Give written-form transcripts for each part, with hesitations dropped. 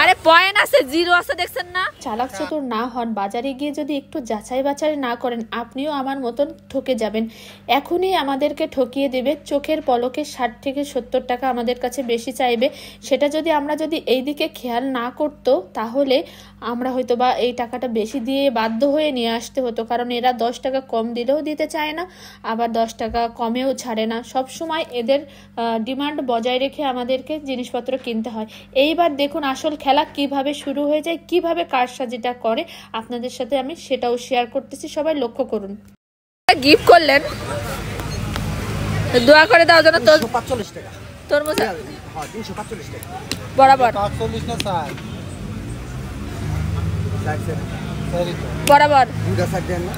আরে পয়েন্ট আছে, জিরো আছে, দেখছেন না? চালাক চতুর না হন, বাজারে গিয়ে যদি একটু যাচাই বাছাই না করেন, আপনিও আমার মতন ঠকে যাবেন। এখনই আমাদেরকে ঠকিয়ে দেবে, চোখের পলকে 60 থেকে 70 টাকা আমাদের কাছে বেশি চাইবে। সেটা যদি আমরা এই দিকে খেয়াল না করতো, তাহলে আমরা হয়তো বা এই টাকাটা বেশি দিয়ে বাধ্য হয়ে নিয়ে আসতে হতো। কারণ এরা 10 টাকা কম দিলেও দিতে চায় না, আবার 10 টাকা কমেও ছাড়ে না। সব সময় এদের ডিমান্ড বজায় রেখে আমাদেরকে জিনিসপত্র কিনতে হয়। এইবার দেখুন আসল খেলা কিভাবে শুরু হয়ে যায়, কিভাবে কারসাজিটা করে, আপনাদের সাথে আমি সেটাও শেয়ার করতেছি। সবাই লক্ষ্য করুন। গিফট করলেন, দোয়া করে দাও যেন। 345 টাকা তরমুজ, হ্যাঁ 345 টাকা বরাবর 45 না স্যার, বরাবর দুটা সাইড দেন না,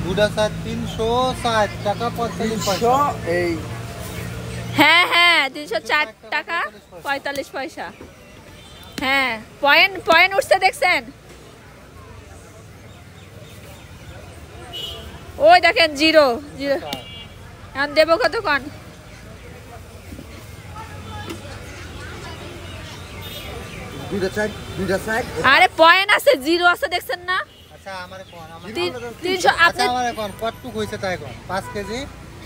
দুটা স্যার 360 টাকা 45 পয়সা। এই হ্যাঁ হ্যাঁ 304 টাকা 45 পয়সা। হ্যাঁ পয়েন্ট উঠছে, দেখছেন? ওই দেখেন জিরো জিরো। এখন দেবো কতক্ষণ? দুটা সাইড আরে পয়েন্ট আছে, জিরো আছে, দেখছেন না? আচ্ছা আমারে কোন 300 আপনি আমারে কোন কতটুকু হইছে তাই কোন? 5 কেজি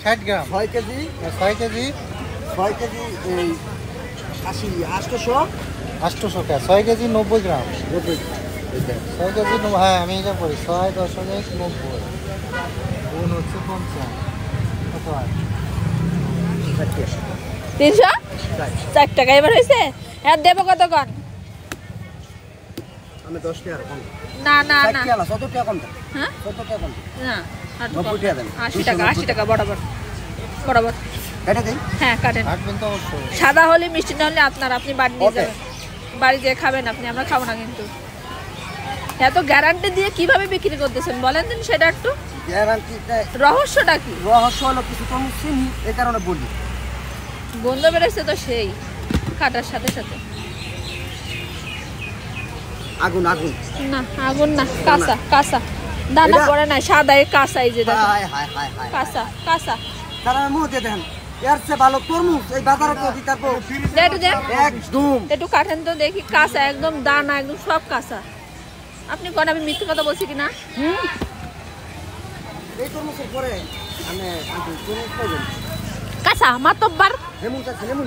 60 গ্রাম, 6 কেজি 6 কেজি এই 80 800 টাকা, 6 কেজি 90 গ্রাম, 90 6 কেজি হ্যাঁ আমি এটা করি 6.90 গুণ হচ্ছে 50 কত হয়? 304 টাকা এবার হয়েছে। হ্যাঁ দেবো কতক্ষণ? আমি 10 টাকা কম না না না, 70 টাকা কম। হ্যাঁ 70 টাকা কম না, 90 টাকা দেন। 80 টাকা বরাবর বরাবর। এটা দেন। হ্যাঁ কাটেন। কাটবেন তো অবশ্যই। সাদা হলে মিষ্টি না হলে আপনি বাড়ি নিয়ে যাবেন, বাড়ি যেয়ে খাবেন আপনি, আমরা খাবো না। কিন্তু এত গ্যারান্টি দিয়ে কিভাবে বিক্রি করতেছেন বলেন দিন সেটা একটু। গ্যারান্টিটা রহস্যটা কি? রহস্য হলো কিছু তো চিনি, এই কারণে বলি। গন্ধ বেরোচ্ছে তো সেই কাটার সাথে সাথে। আগুন আগুন না আগুন না, কাঁচা কাঁচা, দানা পড়ে না, সাদা কাঁচা। এই যে দেখেন হায় হায় হায় হায় কাঁচা কাঁচা। তারা মুখে দেন এর চেয়ে ভালো তরমুজ এই বাজারে তো দিতার পর একটু দেন, একদম একটু কাটেন তো দেখি। কাঁচা একদম, দানা একদম সব কাঁচা। আপনি কোন আমি মিথ্যে কথা বলছি কিনা? এই তরমুজের পরে আমি তরমুজ পাইবেন কাঁচা মাতব্বার। লেমন চাইছে লেমন।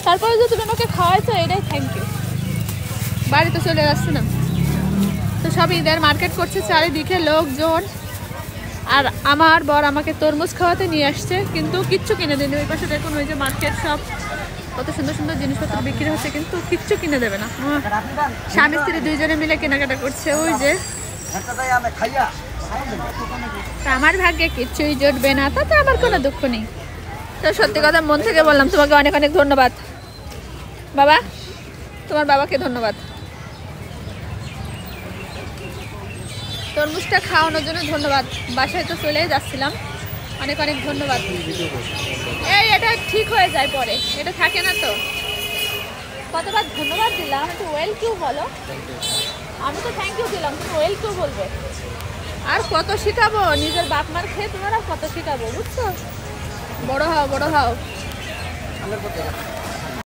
তারপরে যে তুমি আমাকে খাওয়াইছো এটাই থ্যাংক ইউ। বাড়িতে চলে যাচ্ছে না তো, সব ঈদের মার্কেট করছে চারিদিকে লোকজন। আর আমার বর আমাকে তরমুজ খাওয়াতে নিয়ে আসছে, কিন্তু কিচ্ছু কিনে দেয়নি। ওই পাশে দেখুন ওই যে মার্কেট, সব কত সুন্দর সুন্দর জিনিসপত্র বিক্রি হচ্ছে, কিন্তু কিচ্ছু কিনে দেবে না। স্বামী স্ত্রী দুইজনে মিলে কেনাকাটা করছে। ওই যে আমার ভাগ্যে কিচ্ছুই জুটবে না, তাতে আমার কোনো দুঃখ নেই। তো সত্যি কথা মন থেকে বললাম, তোমাকে অনেক অনেক ধন্যবাদ বাবা, তোমার বাবাকে ধন্যবাদ। তরমুজটা খাওয়ানোর জন্য ধন্যবাদ। বাসায় তো চলেই যাচ্ছিলাম, অনেক অনেক ধন্যবাদ। এই এটা ঠিক হয়ে যায় পরে, এটা থাকে না তো। কতবার ধন্যবাদ দিলাম, একটু ওয়েল কিউ বলো। আমি তো থ্যাংক ইউ দিলাম, তুমি ওয়েল কিউ বলবে। আর কত শেখাবো, নিজের বাপ মার খেয়ে তোমার কত শেখাবো, বুঝছো? বড় হও বড় হও।